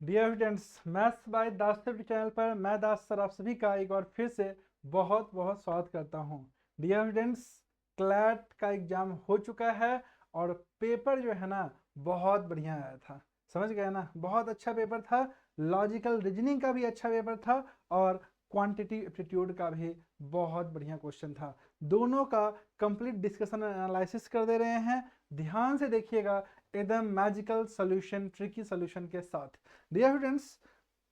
Dear students, maths by Das channel पर मैं दास sir आप सभी का एक बार फिर से बहुत बहुत स्वागत करता हूं। डियर स्टूडेंट्स, क्लैट का एग्जाम हो चुका है और पेपर जो है ना बहुत बढ़िया आया था। समझ गए ना, बहुत अच्छा पेपर था। लॉजिकल रीजनिंग का भी अच्छा पेपर था और क्वांटिटी एप्टीट्यूड का भी बहुत बढ़िया क्वेश्चन था। दोनों का कंप्लीट डिस्कशन एनालिसिस कर दे रहे हैं। ध्यान से देखिएगा, एकदम मैजिकल सॉल्यूशन, ट्रिकी सॉल्यूशन के साथ। डियर स्टूडेंट्स,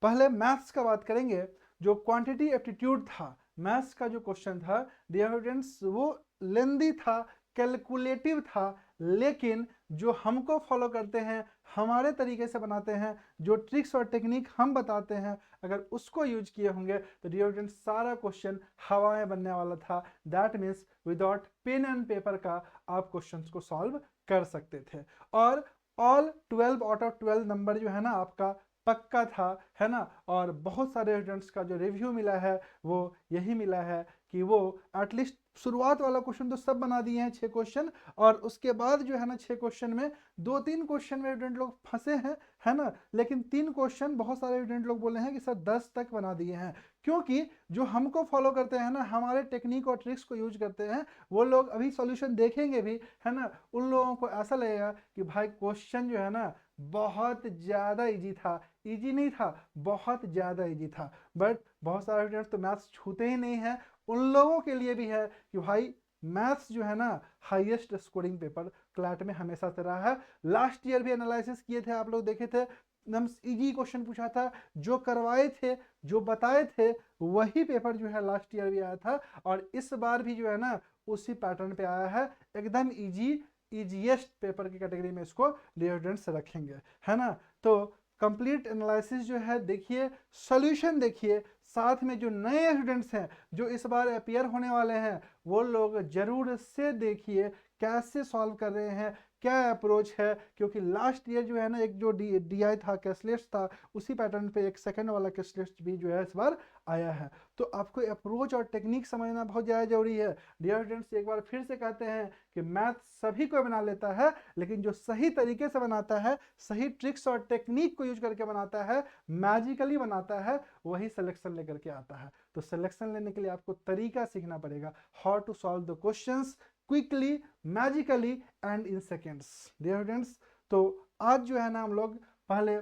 पहले मैथ्स का बात करेंगे। जो क्वांटिटी एप्टीट्यूड था, मैथ्स का जो क्वेश्चन था डियर स्टूडेंट्स, वो लेंदी था, कैलकुलेटिव था, लेकिन जो हमको फॉलो करते हैं, हमारे तरीके से बनाते हैं, जो ट्रिक्स और टेक्निक हम बताते हैं, अगर उसको यूज किए होंगे तो डियर स्टूडेंट्स सारा क्वेश्चन हवाएं बनने वाला था। That means without pen and paper का आप क्वेश्चंस को सॉल्व कर सकते थे। और ऑल 12 आउट ऑफ 12 नंबर जो है ना आपका पक्का था, है ना। और बहुत सारे स्टूडेंट्स का जो रिव्यू मिला है वो यही मिला है कि वो एटलीस्ट शुरुआत वाला क्वेश्चन तो सब बना दिए हैं 6 क्वेश्चन, और उसके बाद जो है ना 6 क्वेश्चन में 2-3 क्वेश्चन में स्टूडेंट लोग फंसे हैं, है ना। लेकिन 3 क्वेश्चन बहुत सारे स्टूडेंट लोग बोले हैं कि सर 10 तक बना दिए हैं, क्योंकि जो हमको फॉलो करते हैं ना, हमारे टेक्निक और ट्रिक्स को यूज करते हैं, वो लोग अभी सॉल्यूशन देखेंगे भी, है ना। उन लोगों को ऐसा लगेगा कि भाई क्वेश्चन जो है ना बहुत ज़्यादा इजी था। इजी नहीं था, बहुत ज़्यादा इजी था। बट बहुत सारे स्टूडेंट्स तो मैथ्स छूते ही नहीं हैं। उन लोगों के लिए भी है कि भाई मैथ्स जो है ना हाईएस्ट स्कोरिंग पेपर क्लैट में हमेशा से रहा है। लास्ट ईयर भी एनालिसिस किए थे, आप लोग देखे थे, एकदम इजी क्वेश्चन पूछा था, जो करवाए थे, जो बताए थे, वही पेपर जो है लास्ट ईयर भी आया था। और इस बार भी जो है ना उसी पैटर्न पे आया है, एकदम इजी, इजीएस्ट पेपर की कैटेगरी में इसको स्टूडेंट्स रखेंगे, है ना। तो कंप्लीट एनालिसिस जो है देखिए, सॉल्यूशन देखिए, साथ में जो नए स्टूडेंट्स हैं जो इस बार अपियर होने वाले हैं वो लोग जरूर से देखिए कैसे सॉल्व कर रहे हैं, क्या अप्रोच है। क्योंकि लास्ट ईयर जो है ना एक जो डी आई था, कैशलेस था, उसी पैटर्न पे एक सेकंड वाला कैशलेस भी जो है इस बार आया है। तो आपको अप्रोच और टेक्निक समझना बहुत ज़्यादा जरूरी है। डियर स्टूडेंट्स, एक बार फिर से कहते हैं कि मैथ सभी को बना लेता है, लेकिन जो सही तरीके से बनाता है, सही ट्रिक्स और टेक्निक को यूज करके बनाता है, मैजिकली बनाता है, वही सिलेक्शन लेकर के आता है। तो सिलेक्शन लेने के लिए आपको तरीका सीखना पड़ेगा, how to solve the questions quickly, magically and in seconds. Dear students, तो आज जो है ना हम लोग पहले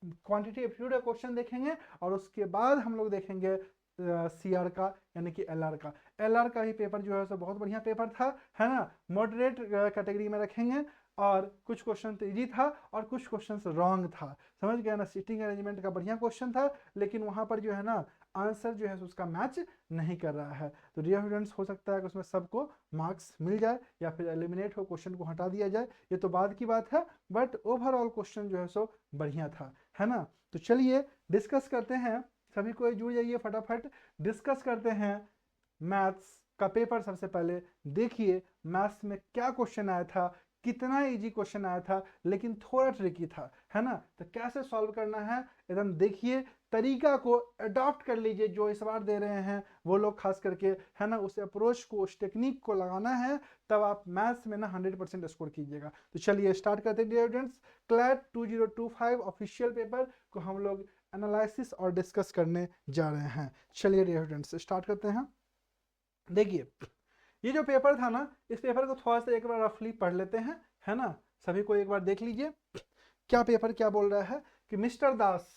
क्वांटिटी एप्टीट्यूड का क्वेश्चन देखेंगे और उसके बाद हम लोग देखेंगे सी आर का, यानी कि एल आर का। एल आर का ही पेपर जो है सो बहुत बढ़िया पेपर था, है ना। मॉडरेट कैटेगरी में रखेंगे और कुछ क्वेश्चन तो इजी था और कुछ क्वेश्चन रॉन्ग था। समझ गया ना, सीटिंग अरेंजमेंट का बढ़िया क्वेश्चन था, लेकिन वहां पर जो है ना आंसर जो है उसका मैच नहीं कर रहा है। तो डियर स्टूडेंट्स, हो सकता है कि उसमें सबको मार्क्स मिल जाए या फिर एलिमिनेट हो, क्वेश्चन को हटा दिया जाए, ये तो बाद की बात है। बट ओवरऑल क्वेश्चन जो है सो बढ़िया था, है ना। तो चलिए डिस्कस करते हैं, सभी को जुड़ जाइए, फटाफट डिस्कस करते हैं मैथ्स का पेपर। सबसे पहले देखिए मैथ्स में क्या क्वेश्चन आया था, कितना इजी क्वेश्चन आया था, लेकिन थोड़ा ट्रिकी था, है ना। तो कैसे सॉल्व करना है एकदम देखिए, तरीका को अडॉप्ट कर लीजिए जो इस बार दे रहे हैं वो लोग खास करके, है ना। उस अप्रोच को, उस टेक्निक को लगाना है, तब आप मैथ्स में ना 100% स्कोर कीजिएगा। तो चलिए स्टार्ट करते हैं dear students. CLAT 2025 official paper को हम लोग एनालिसिस और डिस्कस करने जा रहे हैं। चलिए डियर स्टूडेंट्स स्टार्ट करते हैं। देखिए, ये जो पेपर था ना, इस पेपर को थोड़ा सा एक बार रफली पढ़ लेते हैं, है ना। सभी को एक बार देख लीजिए क्या पेपर क्या बोल रहा है कि मिस्टर दास,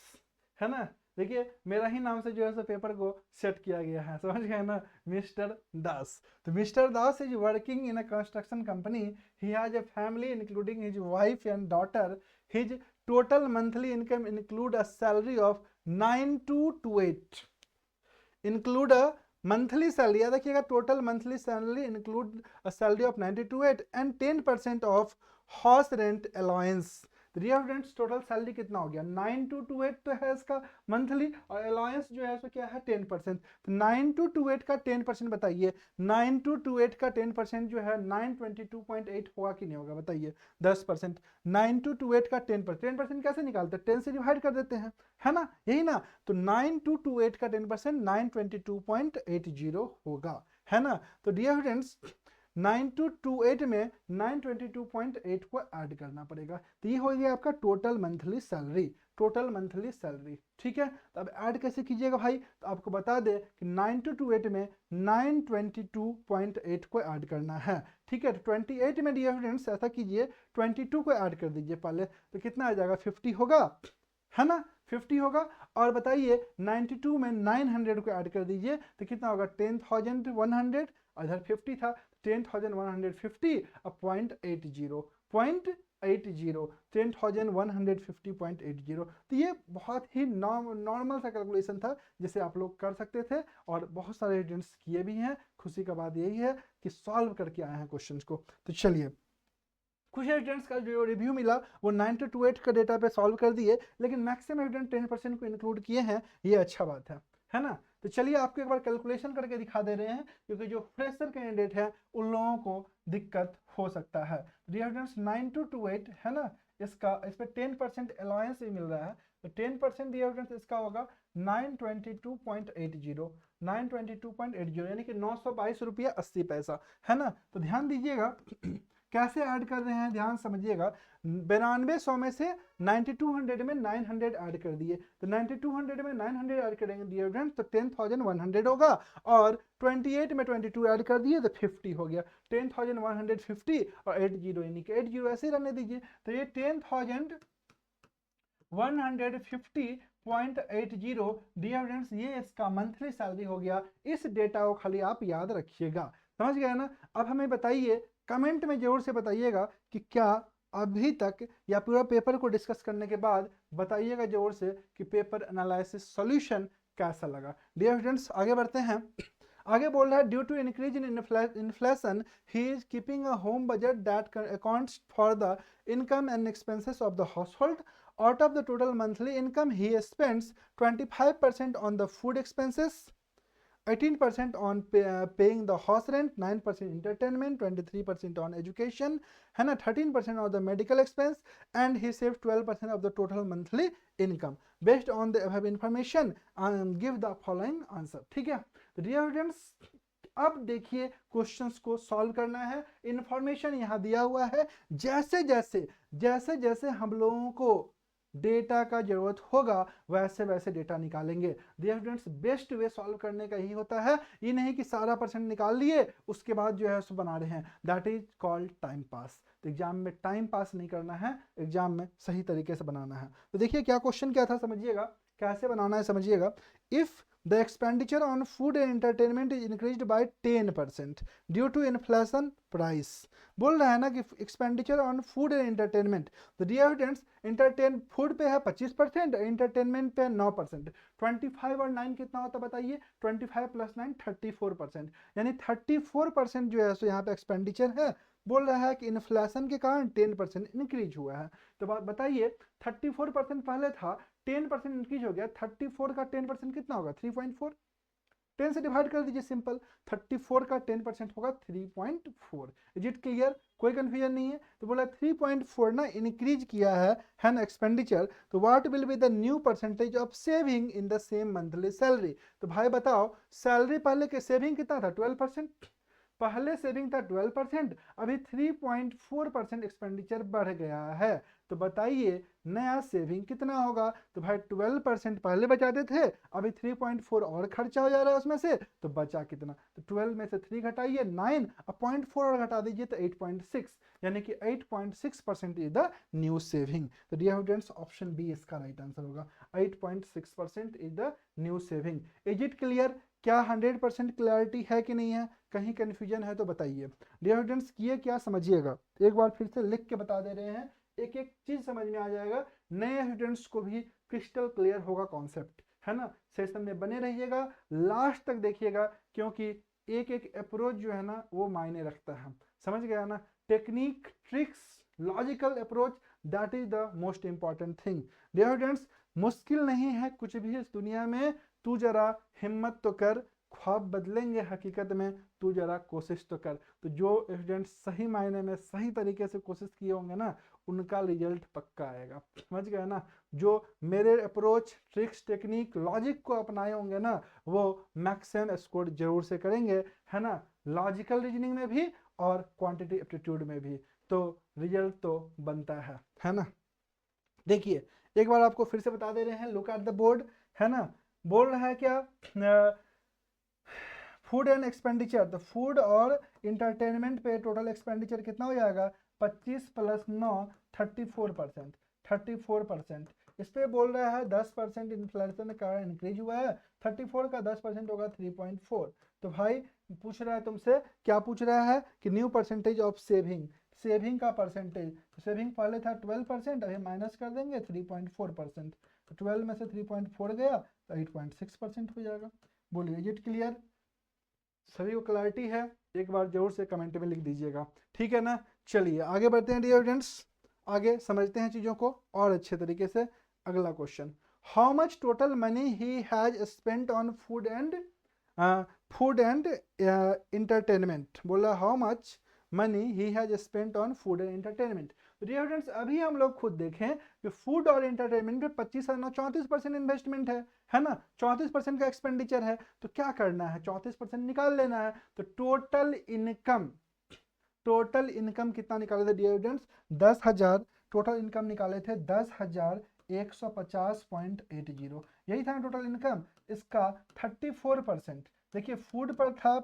है ना। देखिए मेरा ही नाम से जो है सो पेपर को सेट किया गया है, समझ गए ना, मिस्टर दास। तो mister Das is working in a construction company. He has a family including his wife and daughter. His total monthly income include a salary of 9228, include a monthly salary, याद रखिएगा, total monthly salary include a salary of 9228 and 10% of house rent allowance. Dear students, total salary कितना हो गया, 9228 तो है इसका monthly, और allowance जो है सो क्या है 10%। तो 9228 का 10% बताइए, 9228 का 10% जो है 922.8 होगा कि नहीं होगा, बताइए 10%। 9228 का 10%, 10% कैसे निकालते हैं, 10 से डिवाइड कर देते हैं, है ना, यही ना। तो 9228 का 10% 922.80 होगा, है ना। तो डियर स्टूडेंट्स, 9228 में 922.8 को ऐड करना पड़ेगा, तो ये हो गया आपका total monthly salary, total monthly salary. ठीक है, तो अब ऐड कैसे कीजिएगा भाई, तो आपको बता दे कि 9228 में 922.8 को ऐड करना है। ठीक है, तो 28 में डियर स्टूडेंट्स ऐसा कीजिए 22 को ऐड कर दीजिए पहले, तो कितना आ जाएगा 50 होगा, है ना, 50 होगा। और बताइए 92 में 900 को ऐड कर दीजिए तो कितना होगा 10,100, इधर 50 था 10,150 अब 0.80 10,150.80। तो ये बहुत ही नॉर्मल सा कैलकुलेशन था जिसे आप लोग कर सकते थे और बहुत सारे स्टूडेंट्स किए भी हैं। खुशी का बात यही है कि सॉल्व करके आए हैं क्वेश्चंस को। तो चलिए, कुछ स्टूडेंट्स का जो रिव्यू मिला वो 928 का डेटा पे सॉल्व कर दिए, लेकिन मैक्सिमम स्टूडेंट 10% को इंक्लूड किए हैं, ये अच्छा बात है ना। तो चलिए आपको एक बार कैलकुलेशन करके दिखा दे रहे हैं, क्योंकि जो फ्रेशर कैंडिडेट है उन लोगों को दिक्कत हो सकता है। डियर स्टूडेंट्स 9228 है ना, इस पर 10% अलाउंस भी मिल रहा है, तो 10% डियर स्टूडेंट्स इसका होगा 922.80, 922.80 यानी कि 922 रुपया 80 पैसा, है ना। तो ध्यान दीजिएगा कैसे ऐड कर रहे हैं, ध्यान समझिएगा। 9200 में से 9200 में 900 ऐड कर दिए, तो 9200 में 900 ऐड करेंगे डियर फ्रेंड्स तो 10,100 होगा, और 28 में 22 ऐड कर दिए तो 50 हो गया, 10,150 और 80 यानी कि 80 ऐसे रहने दीजिए। तो ये 10,150.80 डियर फ्रेंड्स ये इसका मंथली सैलरी हो गया। इस डेटा को खाली आप याद रखिएगा, समझ गए ना। अब हमें बताइए, कमेंट में जरूर से बताइएगा कि क्या अभी तक या पूरा पेपर को डिस्कस करने के बाद बताइएगा जरूर से कि पेपर एनालिसिस सॉल्यूशन कैसा लगा। डियर स्टूडेंट्स आगे बढ़ते हैं। आगे बोल रहा है due to increase in inflation he is keeping a home budget that accounts for the income and expenses of the household. Out of the total monthly income, he spends 25% on the food expenses, 18% on paying the house rent, 9% entertainment, 23% on education, है ना, 13% on the medical expense, and he saves 12% of the total monthly income. Based on the above information, give the following answer. ठीक है, तो dear students अब देखिए questions को solve करना है। इंफॉर्मेशन यहाँ दिया हुआ है, जैसे जैसे हम लोगों को डेटा का जरूरत होगा वैसे वैसे डेटा निकालेंगे। डियर स्टूडेंट्स बेस्ट वे सॉल्व करने का ही होता है, ये नहीं कि सारा परसेंट निकाल लिए उसके बाद जो है उसको बना रहे हैं, that is called time pass. तो एग्जाम में टाइम पास नहीं करना है, एग्जाम में सही तरीके से बनाना है। तो देखिए क्या क्वेश्चन क्या था, समझिएगा कैसे बनाना है, समझिएगा। If the expenditure on food and entertainment is increased by 10% due to inflation price, बोल रहा है ना कि expenditure on food and entertainment. तो डियर स्टूडेंट्स एंटरटेन फूड पे है 25%, एंटरटेनमेंट पे 9%, 25 और 9 कितना होता है बताइए, 25 प्लस 9 34%, यानी 34% जो है सो यहाँ पे एक्सपेंडिचर है। बोल रहा है कि इन्फ्लेशन के कारण 10% इंक्रीज हुआ है। तो बात बताइए 34% पहले था, 10% इंक्रीज हो गया, 34 का 10% कितना होगा 3.4, 10 से डिवाइड कर दीजिए सिंपल, 34 का 10% होगा 3.4। इज इट क्लियर, कोई कंफ्यूजन नहीं है। तो बोला 3.4 ना इंक्रीज किया है ना एक्सपेंडिचर, तो what will be the new percentage of saving in the same monthly salary. तो भाई बताओ सैलरी पहले के सेविंग कितना था 12%, पहले सेविंग था 12%, अभी 3.4% एक्सपेंडिचर बढ़ गया है। तो बताइए नया सेविंग कितना होगा। तो भाई 12% पहले बचाते थे, अभी 3.4 और खर्चा हो जा रहा है उसमें से, तो बचा कितना, तो 12 में से 3 घटाइए 9, अब 0.4 और घटा दीजिए तो 8.6, यानी कि 8.6% इज द न्यू सेविंग। तो डियर स्टूडेंट्स ऑप्शन बी इसका राइट आंसर होगा, 8.6% is the new saving. Is it clear, क्या 100% क्लैरिटी है कि नहीं है, कहीं कंफ्यूजन है तो बताइए। डियर स्टूडेंट्स ये क्या समझिएगा, एक बार फिर से लिख के बता दे रहे हैं, एक एक चीज समझ में आ जाएगा, नए स्टूडेंट्स को भी क्रिस्टल क्लियर होगा कॉन्सेप्ट, है ना। सेशन में बने रहिएगा, लास्ट तक देखिएगा, क्योंकि एक एक अप्रोच जो है ना वो मायने रखता है, समझ गया ना। Technique, tricks, logical approach, that is the most important thing. Dear students मुश्किल नहीं है कुछ भी इस दुनिया में, तू जरा हिम्मत तो कर, ख्वाब बदलेंगे हकीकत में, तू जरा कोशिश तो कर। तो जो स्टूडेंट सही मायने में सही तरीके से कोशिश किए होंगे ना उनका रिजल्ट पक्का आएगा, समझ गए ना। जो मेरे अप्रोच, ट्रिक्स, टेक्निक, लॉजिक को अपनाए होंगे ना वो मैक्सिमम स्कोर जरूर से करेंगे, है ना, लॉजिकल रीजनिंग में भी और क्वांटिटी एप्टीट्यूड में भी, तो रिजल्ट तो बनता है ना। देखिए एक बार आपको फिर से बता दे रहे हैं, लुक एट द बोर्ड, है ना। बोल रहा है क्या, फूड एंड एक्सपेंडिचर, तो फूड और इंटरटेनमेंट पे टोटल एक्सपेंडिचर कितना हो जाएगा, 25 + 9 34%, 34%। इस पे बोल रहा है 10% इन्फ्लेशन का इंक्रीज हुआ है, 34 का 10% होगा 3.4। तो भाई पूछ रहा है तुमसे, क्या पूछ रहा है कि new percentage of saving, saving का परसेंटेज। सेविंग पहले था 12%, अभी माइनस कर देंगे 3.4%, तो 12 में से 3.4 गया तो 8.6% हो जाएगा। बोलिए इज इट क्लियर, सभी को क्लैरिटी है, एक बार जरूर से कमेंट में लिख दीजिएगा, ठीक है ना। चलिए आगे बढ़ते हैं डियर स्टूडेंट्स, आगे समझते हैं चीज़ों को और अच्छे तरीके से। अगला question, how much total money he has spent on food and entertainment, बोला how much money he has spent on food and entertainment. Dear students अभी हम लोग खुद देखें कि फूड और इंटरटेनमेंट पे 25 और 34% इन्वेस्टमेंट है ना, 34% का एक्सपेंडिचर है। तो क्या करना है, 34% निकाल लेना है। तो टोटल इनकम कितना निकाले थे डियर स्टूडेंट्स, 10,000 टोटल इनकम निकाले थे, 10,150.80, यही था टोटल इनकम। इसका 34%, देखिए फूड पर था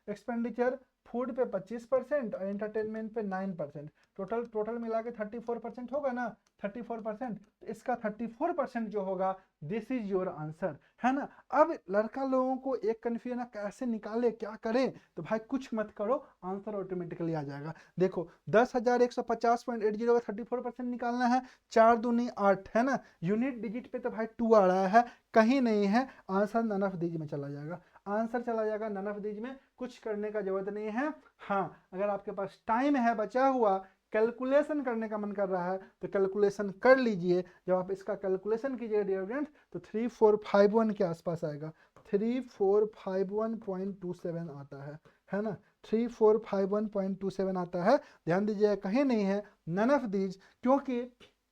एक्सपेंडिचर, फूड पे 25% और एंटरटेनमेंट पे 9%, टोटल मिला के 34% होगा ना, 34%। तो इसका 34% जो होगा, दिस इज योर आंसर, है ना। अब लड़का लोगों को एक कन्फ्यूजन है कैसे निकाले, क्या करें, तो भाई कुछ मत करो, आंसर ऑटोमेटिकली आ जाएगा। देखो 10,150.80 का 34% निकालना है, 4 दूनी 8, है ना। यूनिट डिजिट पे तो भाई 2 आ रहा है, कहीं नहीं है, आंसर नन ऑफ दीज में चला जाएगा, आंसर चला जाएगा नन ऑफ दीज में, कुछ करने का जरूरत नहीं है। हाँ अगर आपके पास टाइम है बचा हुआ, कैलकुलेशन करने का मन कर रहा है तो कैलकुलेशन कर लीजिए। जब आप इसका कैलकुलेशन कीजिएगा डियर फ्रेंड्स तो 3451 के आसपास आएगा, 3451.27 आता है ना, 3451.27 आता है। ध्यान दीजिएगा कहीं नहीं है नन ऑफ दीज, क्योंकि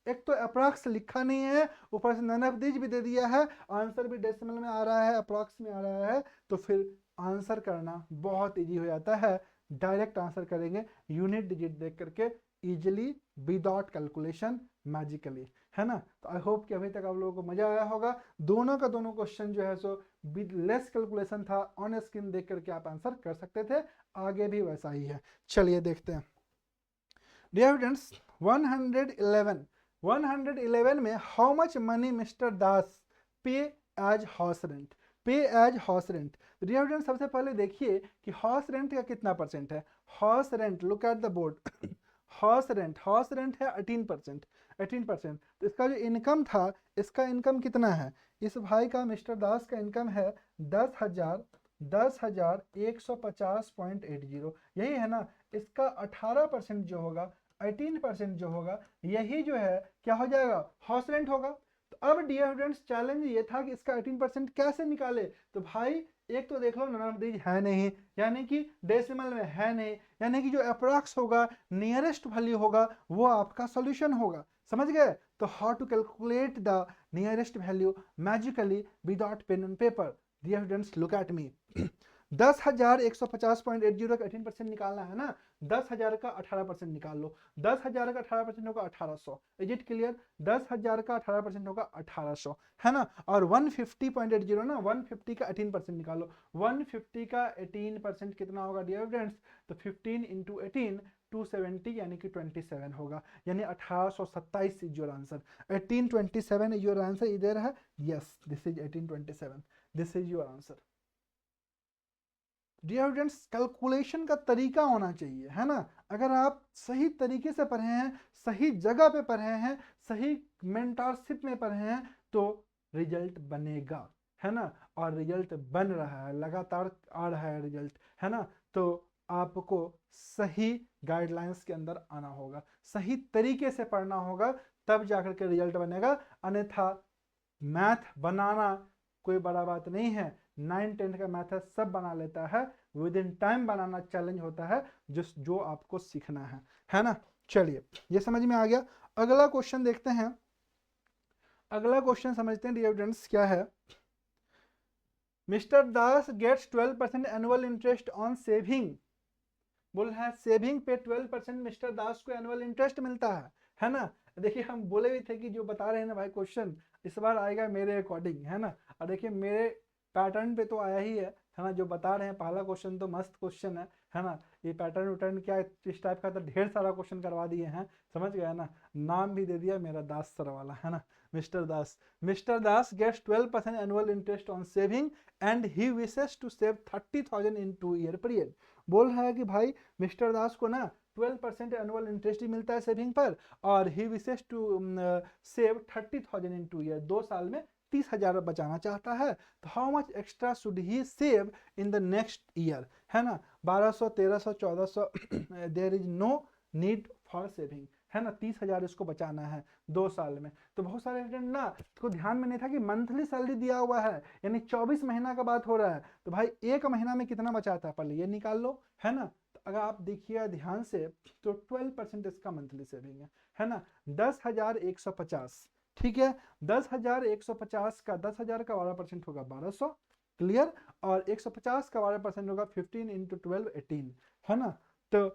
एक तो अप्रॉक्स लिखा नहीं है, ऊपर से नन ऑफ दीज भी दे दिया है, आंसर भी डेसिमल में आ रहा है, अप्रॉक्स में आ रहा है, तो फिर आंसर करना बहुत इजी हो जाता है। डायरेक्ट आंसर करेंगे यूनिट डिजिट देख करके, इजिली, विदाउट कैलकुलेशन, मैजिकली, है ना। तो आई होप कि अभी तक आप लोगों को मजा आया होगा। दोनों का दोनों क्वेश्चन जो है सो विद लेस कैलकुलेशन था, ऑन स्क्रीन देख करके आप आंसर कर सकते थे, आगे भी वैसा ही है। चलिए देखते हैं डियर स्टूडेंट्स, 111 में how much money mister Das pay as house rent, pay as house rent. Dear students सबसे पहले देखिए कि हाउस रेंट का कितना परसेंट है, house rent, look at the board, house rent है 18%, 18%। तो इसका जो इनकम था, इसका इनकम कितना है, इस भाई का मिस्टर दास का इनकम है 10,150.80, यही है ना। इसका 18% जो होगा, 18% जो होगा, यही जो है क्या हो जाएगा, हाउस रेंट होगा। तो अब डियर स्टूडेंट्स चैलेंज ये था कि इसका 18% कैसे निकाले। तो भाई एक तो देख लो नन ऑफ दीज है नहीं, यानी कि डेसिमल में है नहीं, यानी कि जो अप्रॉक्स होगा, नियरेस्ट वैल्यू होगा, वो आपका सॉल्यूशन होगा, समझ गए। तो how to calculate the nearest value magically without pen and paper. Dear students look at me, 10,150.80 का 18% निकालना है ना, 10,000 का 18% निकाल लो, 10,000 का 18% होगा 1800, इज इट क्लियर, 10,000 का 18% होगा 1800, है ना। और 150.80 ना, 150 का 18% निकालो, 150 का 18% कितना होगा डियर फ्रेंड्स, तो 15 इंटू 18 270 यानी कि 27 होगा, यानी 1827 is your answer, 1827 is your answer, इधर है, yes this is 1827, this is your answer. Dear students calculation का तरीका होना चाहिए, है ना। अगर आप सही तरीके से पढ़े हैं, सही जगह पे पढ़े हैं, सही मेंटरशिप में पढ़े हैं, तो रिजल्ट बनेगा, है ना। और रिजल्ट बन रहा है, लगातार आ रहा है रिजल्ट, है ना। तो आपको सही गाइडलाइंस के अंदर आना होगा, सही तरीके से पढ़ना होगा, तब जाकर के रिजल्ट बनेगा। अन्यथा मैथ बनाना कोई बड़ा बात नहीं है, 9-10 का मैथ है, सब बना लेता है, with in time banana challenge होता है, जो आपको सीखना है ना। चलिए ये समझ में आ गया। अगला क्वेश्चन देखते हैं, अगला क्वेश्चन समझते हैं डियर स्टूडेंट्स क्या है। Mister Das gets 12% annual interest on saving बोल रहा है सेविंग पे 12% मिस्टर दास को एनुअल इंटरेस्ट मिलता है ना। देखिए हम बोले भी थे कि जो बता रहे हैं ना भाई क्वेश्चन इस बार आएगा मेरे अकॉर्डिंग, है ना। और देखिए मेरे पैटर्न पे तो आया ही है ना। जो बता रहे हैं पहला क्वेश्चन तो मस्त क्वेश्चन है ना। ये पैटर्न वैटर्न क्या है, इस टाइप का तो ढेर सारा क्वेश्चन करवा दिए हैं, समझ गया ना। नाम भी दे दिया मेरा दास सर वाला, है ना, mister Das. Mister Das gets 12% annual interest on saving and he wishes to save 30,000 in 2 year period. बोल रहा है कि भाई मिस्टर दास को ना 12% एनुअल इंटरेस्ट ही मिलता है सेविंग पर, और he wishes to save 30,000 in 2 year, 2 साल में 30,000 बचाना चाहता है। तो how much extra should he save in the next year, है ना। 1200, 1300, 1400 there is no need for saving, है ना। 30,000 इसको बचाना है 2 साल में। तो बहुत सारे स्टूडेंट ना को ध्यान में नहीं था कि मंथली सैलरी दिया हुआ है, यानी 24 महीना का बात हो रहा है। तो भाई एक महीना में कितना बचाता है पहले ये निकाल लो, है ना। तो अगर आप देखिए ध्यान से तो 12% इसका मंथली सेविंग है ना। 10,150, ठीक है। 10,150 का 10,000 का 12% होगा 1200, क्लियर। और 150 का 12% होगा 15 इंटू 12 18, है ना। तो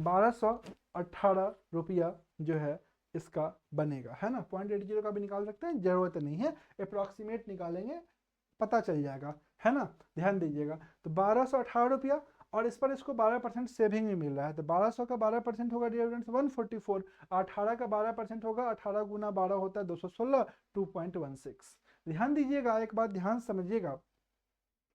1218 रुपया जो है इसका बनेगा, है ना। 0.80 का भी निकाल सकते हैं, जरूरत नहीं है, अप्रॉक्सीमेट निकालेंगे पता चल जाएगा, है ना। ध्यान दीजिएगा। तो 1218 रुपया, और इस पर इसको 12% सेविंग भी मिल रहा है। तो 1200 का 12% होगा डियर फ्रेंड्स 144, 18 का 12% होगा, 18 गुना 12 होता है 216, 2.16। ध्यान दीजिएगा, एक बात ध्यान समझिएगा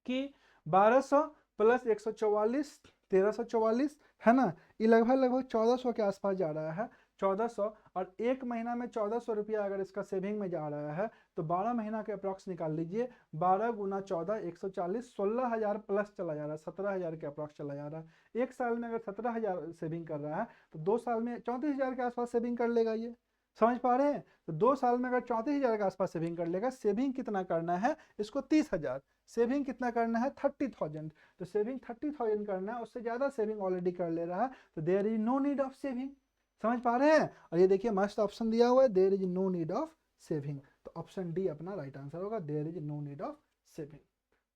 कि 1200 प्लस 144 1344, है ना, ये लगभग 1400 के आसपास जा रहा है। 1400, और एक महीना में 1400 रुपया अगर इसका सेविंग में जा रहा है तो 12 महीना के अप्रॉक्स निकाल लीजिए। 12 गुना 14 140, 16,000 प्लस चला जा रहा है, 17,000 के अप्रॉक्स चला जा रहा है। एक साल में अगर 17,000 सेविंग कर रहा है तो 2 साल में 34,000 के आसपास सेविंग कर लेगा। ये समझ पा रहे हैं। तो 2 साल में अगर 34,000 के आसपास सेविंग कर लेगा, सेविंग कितना करना है इसको 30,000, सेविंग कितना करना है 30,000। तो सेविंग 30,000 करना है, उससे ज्यादा सेविंग ऑलरेडी कर ले रहा है, तो there is no need of saving. समझ पा रहे हैं। और ये देखिए मस्त ऑप्शन दिया हुआ है, there is no need of saving. तो ऑप्शन डी अपना राइट आंसर होगा, there is no need of saving.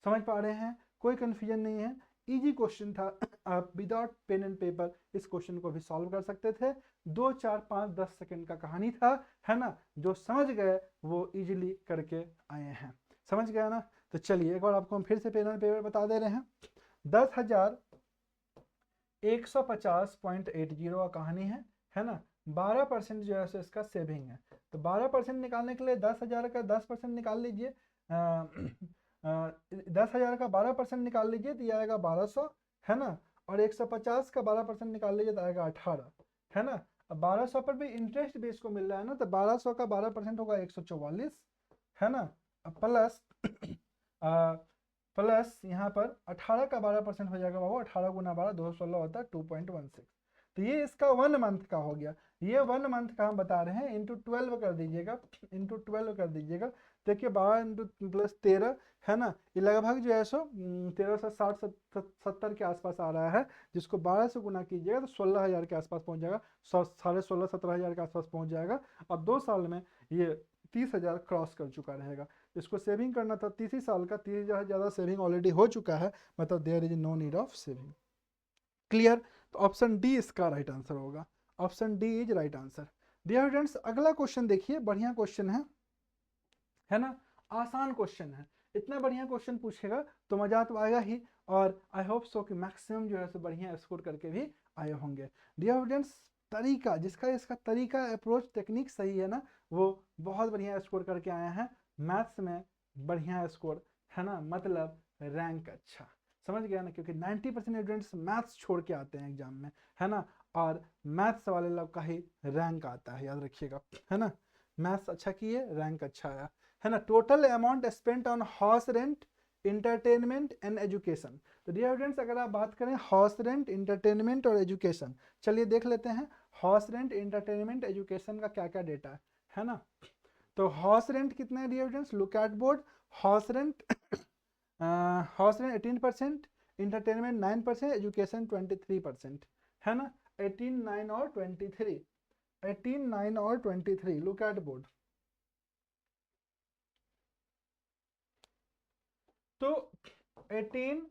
समझ पा रहे हैं, कोई कंफ्यूजन नहीं है। इजी क्वेश्चन था, आप विदाउट पेन एंड पेपर इस क्वेश्चन को भी सॉल्व कर सकते थे। 2 4 5 10 सेकंड का कहानी था, है ना। जो समझ गए वो इजीली करके आए हैं, समझ गया ना। तो चलिए एक बार आपको हम फिर से पेन एंड पेपर बता दे रहे हैं। 10,150.80 का कहानी है ना। 12% जो है सो इसका सेविंग है। तो 12% निकालने के लिए 10,000 का 10% निकाल लीजिए। 10,000 का 12% निकाल लीजिए तो ये आएगा 1200, है ना। और 150 का 12% निकाल लीजिए तो आएगा 18, है ना। अब 1200 पर भी इंटरेस्ट भी इसको मिल रहा है ना, तो 1200 का 12% होगा 144, है ना। प्लस प्लस यहाँ पर 18 का 12% हो जाएगा बाबू, 18 गुना 12 216 होता है 2.16। तो ये इसका 1 मंथ का हो गया। ये 1 मंथ का हम बता रहे हैं, इंटू 12 कर दीजिएगा, इंटू 12 कर दीजिएगा। देखिए 12 इंटू प्लस 13, है ना, ये लगभग जो है सो 1360 70 के आसपास आ रहा है। जिसको 12 से गुना कीजिएगा तो 16,000 के आसपास पहुंच जाएगा, 16.5 17,000 के आसपास पहुंच जाएगा। और 2 साल में ये 30,000 क्रॉस कर चुका रहेगा। इसको सेविंग करना था 30 ही साल का, 30,000 ज़्यादा सेविंग ऑलरेडी हो चुका है, मतलब there is no need of saving, clear. तो ऑप्शन डी इसका राइट आंसर होगा, option D is right answer. Dear students अगला क्वेश्चन देखिए, बढ़िया क्वेश्चन है ना, आसान क्वेश्चन है। इतना बढ़िया क्वेश्चन पूछेगा तो मजा तो आएगा ही, और आई होप सो कि मैक्सिमम जो है सो बढ़िया स्कोर करके भी आए होंगे। डियर स्टूडेंट्स तरीका जिसका इसका तरीका अप्रोच टेक्निक सही है ना, वो बहुत बढ़िया स्कोर करके आए हैं। मैथ्स में बढ़िया स्कोर, है ना, मतलब रैंक अच्छा, समझ गया ना। क्योंकि 90% स्टूडेंट्स मैथ्स छोड़ के आते हैं एग्जाम में, है ना। और मैथ्स वाले लोग का ही रैंक आता है, याद रखिएगा, है ना। मैथ्स अच्छा किए, रैंक अच्छा आया, है ना। Total amount spent on house rent, entertainment and education. तो डियर स्टूडेंट्स अगर आप बात करें हाउस रेंट, इंटरटेनमेंट और एजुकेशन, चलिए देख लेते हैं हाउस रेंट, इंटरटेनमेंट, एजुकेशन का क्या क्या डेटा है ना। तो हाउस रेंट कितना है dear students, look at board. House rent 18%, entertainment 9%, education 23%, है ना। 18 9 और 23, 18 9 और 23, लुक एट बोर्ड। तो 18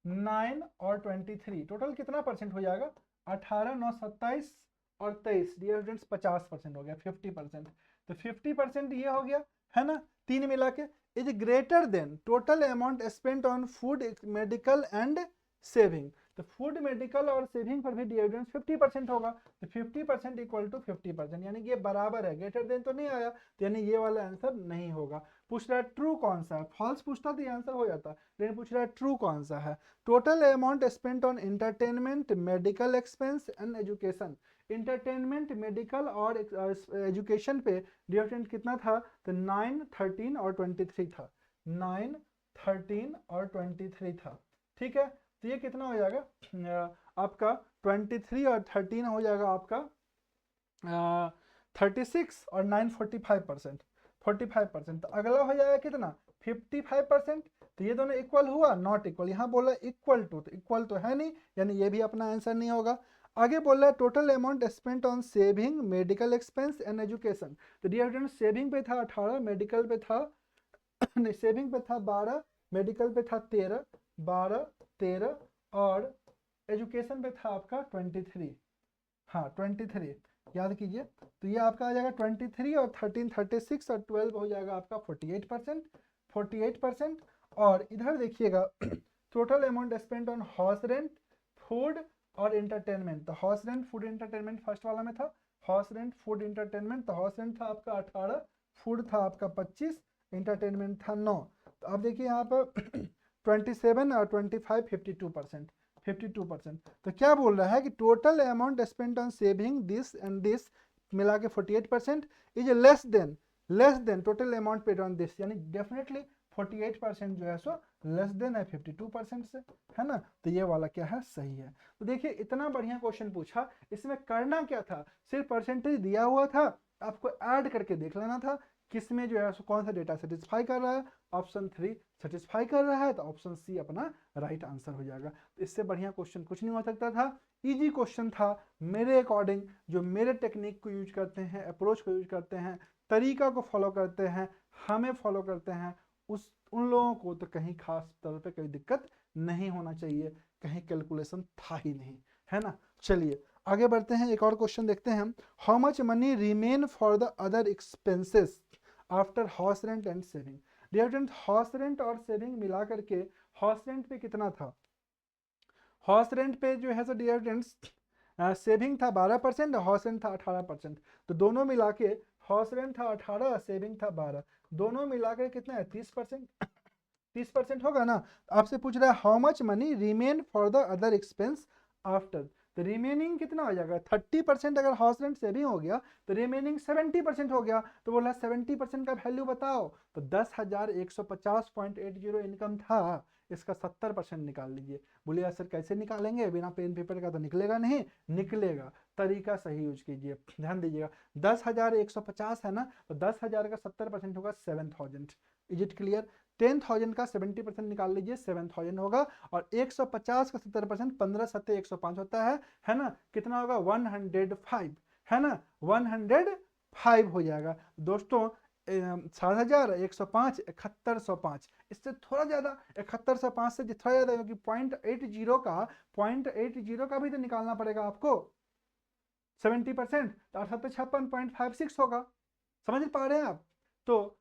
9 और 23, टोटल कितना परसेंट हो जाएगा? 18, 9, 27 और 23, डियर स्टूडेंट्स 50% हो गया, 50%। तो 50% ये हो गया, है ना, तीन मिला के। Is greater then total amount spent on food, medical and saving. तो फूड, मेडिकल और सेविंग पर भी डियर स्टूडेंट्स 50% होगा। तो 50% इक्वल टू 50%, यानी कि ये बराबर है, ग्रेटर देन तो नहीं आया, तो यानी ये वाला आंसर नहीं होगा। पूछ रहा है ट्रू कौन सा है, फॉल्स पूछता तो ये आंसर हो जाता, लेकिन पूछ रहा है ट्रू कौन सा है। Total amount spent on entertainment, medical expense and education. Entertainment, medical और एजुकेशन पे डिफरेंट कितना था? तो 9, 13 और 23 था। 9, 13 और 23 था। ठीक है, तो ये कितना हो जाएगा आपका? 23 और 13 हो जाएगा आपका 36 और 9 45%, 45%। तो अगला हो जाएगा कितना? 55%। तो ये दोनों इक्वल हुआ? Not equal. यहाँ बोला इक्वल टू, तो इक्वल तो है नहीं, यानी ये भी अपना आंसर नहीं होगा। आगे बोल रहा है total amount spent on saving, medical expense and education. तो डियर स्टूडेंट सेविंग पे था 18, मेडिकल पे था नहीं, सेविंग पे था 12, मेडिकल पे था 13, 12, 13 और एजुकेशन पे था आपका 23। हाँ 23, याद कीजिए। तो ये आपका आ जाएगा 23 और 13 36 और 12 हो जाएगा आपका 48%, 48%। और इधर देखिएगा total amount spend on horse rent, food और इंटरटेनमेंट। तो horse rent, food, entertainment first वाला में था। Horse rent, food, entertainment. तो हॉर्स रेंट था आपका 18, फूड था आपका 25, इंटरटेनमेंट था 9। तो अब देखिए यहाँ पर 27 और 25, 52%, 52%। तो क्या बोल रहा है कि total amount spent on saving this and this मिला के 48% is less then total amount paid on this, यानी डेफिनेटली 48% जो है सो लेस देन है 52% से, है ना। तो ये वाला क्या है? सही है। तो देखिए इतना बढ़िया क्वेश्चन पूछा, इसमें करना क्या था? सिर्फ परसेंटेज दिया हुआ था, आपको ऐड करके देख लेना था किस में जो है सो कौन सा डेटा सेटिस्फाई कर रहा है। ऑप्शन 3 सेटिस्फाई कर रहा है, तो ऑप्शन सी अपना राइट आंसर हो जाएगा। तो इससे बढ़िया क्वेश्चन कुछ नहीं हो सकता था। इजी क्वेश्चन था मेरे अकॉर्डिंग, जो मेरे टेक्निक को यूज करते हैं, अप्रोच को यूज करते हैं, तरीका को फॉलो करते हैं, हमें फॉलो करते हैं, उन लोगों को तो कहीं खास तौर पे कोई दिक्कत नहीं होना चाहिए, कहीं कैलकुलेशन था ही नहीं, है ना। चलिए आगे बढ़ते हैं, एक और क्वेश्चन देखते हैं हम। How much money remain for the other expenses after house rent and saving. Dear friends house rent और सेविंग मिला करके हाउस रेंट पे कितना था? हाउस रेंट पे जो है सो डियर फ्रेंड्स सेविंग था 12%, हाउस रेंट था 18%। तो दोनों मिला के हाउस रेंट था 18, सेविंग था 12, दोनों मिला के कितना है? 30%, 30% होगा ना। आपसे पूछ रहा है how much money remain for the other expense after. तो रिमेनिंग कितना हो जाएगा? 30% अगर हाउस रेंट सेविंग हो गया तो रिमेनिंग 70% हो गया। तो बोला 70% का वैल्यू बताओ। तो 10,150.80 इनकम था, इसका 70% निकाल लीजिए। बोलिए सर कैसे निकालेंगे? बिना पेन पेपर का तो निकलेगा नहीं। निकलेगा, तरीका सही यूज कीजिए, ध्यान दीजिएगा। 10,150 है ना, तो 10,000 का 70% होगा 7,000। Is it clear? 10,000 का 70% निकाल लीजिए, 7,000 होगा। और 150 का 70% 15 सत्ते 105 होता है ना। कितना होगा? 105, है ना, 105 हो जाएगा दोस्तों। 7,000, 105, 7105, इससे थोड़ा ज्यादा, 7105 से थोड़ा ज्यादा, क्योंकि 0.80 का भी तो निकालना पड़ेगा आपको 70%, तो 56.56 होगा। समझ पा रहे हैं आप? तो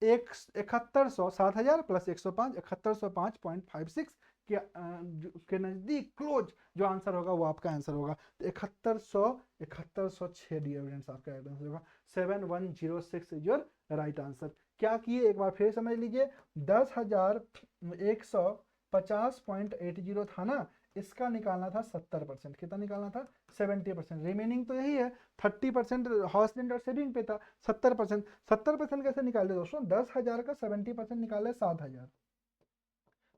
7100, 7,000 प्लस 105, 7105.56 के नजदीक क्लोज जो आंसर होगा वो आपका आंसर होगा। तो 7106 डियर फ्रेंड्स आपका आंसर होगा। 7106 इज योर राइट आंसर। क्या किए एक बार फिर समझ लीजिए। 10,150.80 था ना, इसका निकालना था 70%। कितना निकालना था? 70%। रिमेनिंग तो यही है, 30% हाउस रेंट और सेविंग पे था। 70%, 70% कैसे निकाले दोस्तों? 10,000 का 70% निकाले 7,000,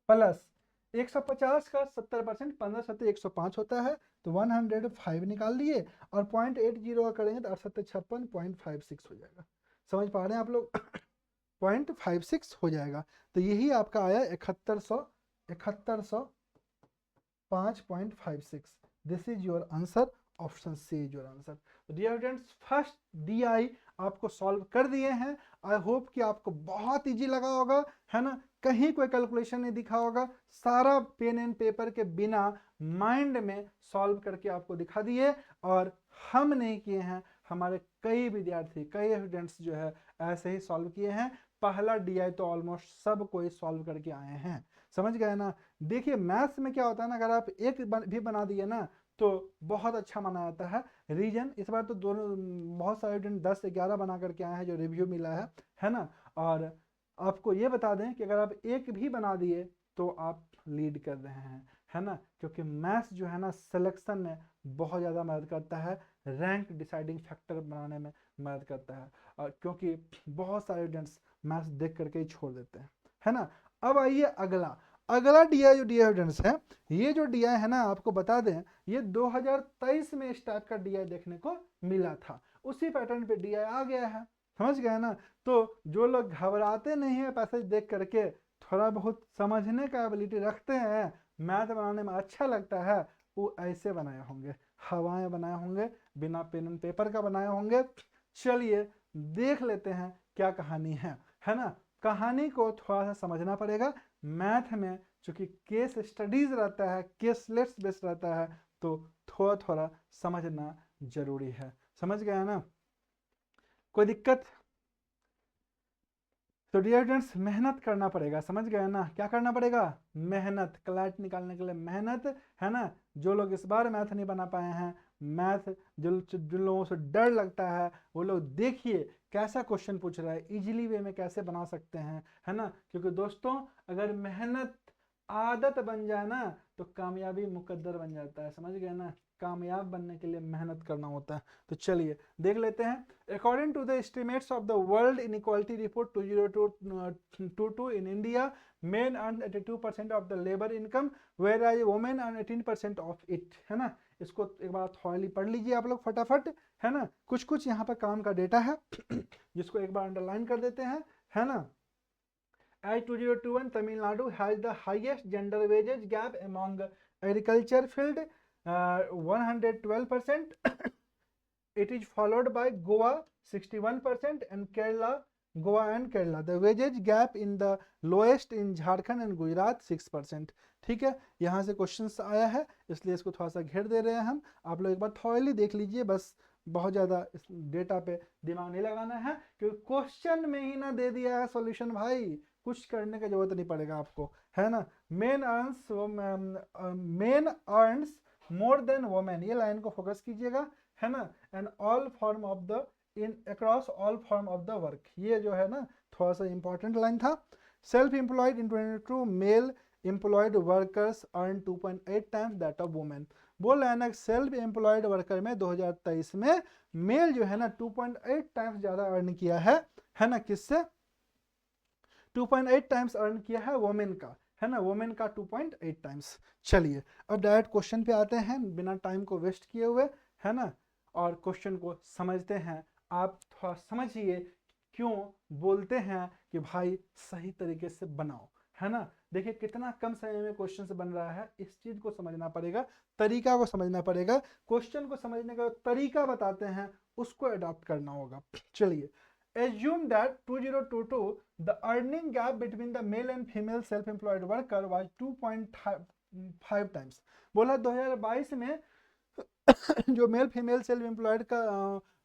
प्लस 150 का 70%, 15 सत्ते 105 होता है, तो 105 निकाल लिए। और 0.80 का करेंगे तो 56.56 हो जाएगा। समझ पा रहे हैं आप लोग? 0.56 हो जाएगा। तो यही आपका आया 7105.56। This is your answer option C is your answer. तो डियर स्टूडेंट्स फर्स्ट DI आपको सॉल्व कर दिए हैं। आई होप कि आपको बहुत इजी लगा होगा, है ना, कहीं कोई कैलकुलेशन नहीं दिखा होगा, सारा पेन एंड पेपर के बिना माइंड में सॉल्व करके आपको दिखा दिए। और हम नहीं किए हैं, हमारे कई विद्यार्थी कई स्टूडेंट्स जो है ऐसे ही सॉल्व किए हैं। पहला DI तो ऑलमोस्ट सब कोई सॉल्व करके आए हैं, समझ गए ना। देखिए मैथ्स में क्या होता है ना, अगर आप एक भी बना दिए ना तो बहुत अच्छा माना जाता है। रीजन इस बार तो दोनों बहुत सारे स्टूडेंट 10-11 बना करके आए हैं जो रिव्यू मिला है ना। और आपको ये बता दें कि अगर आप एक भी बना दिए तो आप लीड कर रहे हैं, है ना, क्योंकि मैथ्स जो है ना सिलेक्शन में बहुत ज़्यादा मदद करता है, रैंक डिसाइडिंग फैक्टर बनाने में मदद करता है। और क्योंकि बहुत सारे स्टूडेंट्स मैथ्स देख करके ही छोड़ देते हैं, है ना। अब आइए अगला DI जो DI स्टूडेंट्स है, ये जो DI है ना आपको बता दें ये 2023 में इस टाइप का DI देखने को मिला था, उसी पैटर्न पे DI आ गया है, समझ गए ना। तो जो लोग घबराते नहीं है पैसेज देख करके, थोड़ा बहुत समझने का एबिलिटी रखते हैं, मैथ बनाने में अच्छा लगता है, वो ऐसे बनाए होंगे, हवाएं बनाए होंगे, बिना पेन एंड पेपर का बनाए होंगे। चलिए देख लेते हैं क्या कहानी है ना। कहानी को थोड़ा सा समझना पड़ेगा। मैथ में चूंकि केस स्टडीज रहता है, केसलेस बेस्ड रहता है, तो थोड़ा थोड़ा समझना जरूरी है, समझ गया ना, कोई दिक्कत। तो डियर स्टूडेंट्स मेहनत करना पड़ेगा, समझ गए ना, क्या करना पड़ेगा, मेहनत, क्लैट निकालने के लिए मेहनत, है ना। जो लोग इस बार मैथ नहीं बना पाए हैं, मैथ जिन लोगों से डर लगता है वो लोग देखिए कैसा क्वेश्चन पूछ रहा है, इजीली वे में कैसे बना सकते हैं, है ना। क्योंकि दोस्तों अगर मेहनत आदत बन जाए ना तो कामयाबी मुकद्दर बन जाता है, समझ गए ना। कामयाब बनने के लिए मेहनत करना होता है। तो चलिए देख लेते हैं। According to the estimates of the world inequality report 2022 in India, men earn 82% of the labour income where as women earn 18% of it, है ना। इसको एक बार थॉरली पढ़ लीजिए आप लोग फटाफट, है ना। कुछ कुछ यहाँ पर काम का डेटा है जिसको एक बार अंडरलाइन कर देते हैं, है ना। As 2021, Tamil Nadu has the highest gender wages gap among agriculture field, 112%. It is followed by Goa 61% and Goa and Kerala. The wages gap in the lowest in Jharkhand and Gujarat 6%. ठीक है, यहाँ से questions आया है इसलिए इसको थोड़ा सा घेर दे रहे हैं हम। आप लोग एक बार थॉरली देख लीजिए, बस बहुत ज़्यादा इस डेटा पे दिमाग नहीं लगाना है क्योंकि क्वेश्चन में ही ना दे दिया है सॉल्यूशन भाई, कुछ करने की जरूरत नहीं पड़ेगा आपको, है ना। Men earns more than women, ये लाइन को फोकस कीजिएगा, है ना। And all form of the in across all form of the work, ये जो है ना थोड़ा सा इंपॉर्टेंट लाइन था। Self employed in 2022 male employed workers earn 2.8 times that of women. बोल रहे हैं ना सेल्फ एम्प्लॉयड वर्कर में 2023 में मेल जो है ना 2.8 टाइम्स ज्यादा अर्न किया है ना, किससे, 2.8 टाइम्स अर्न किया है वोमेन का, है ना, वोमेन का 2.8 टाइम्स। चलिए अब डायरेक्ट क्वेश्चन पे आते हैं बिना टाइम को वेस्ट किए हुए, है ना, और क्वेश्चन को समझते हैं। आप थोड़ा समझिए क्यों बोलते हैं कि भाई सही तरीके से बनाओ, है ना। देखिए कितना कम समय में क्वेश्चन से बन रहा है, इस चीज को समझना पड़ेगा, तरीका को समझना पड़ेगा। क्वेश्चन को समझने का तरीका बताते हैं, उसको अडॉप्ट करना होगा। चलिए assume that 2022 the earning gap between the male and female self-employed worker was 2.5 times। बोला 2022 में जो मेल फीमेल सेल्फ एम्प्लॉयड का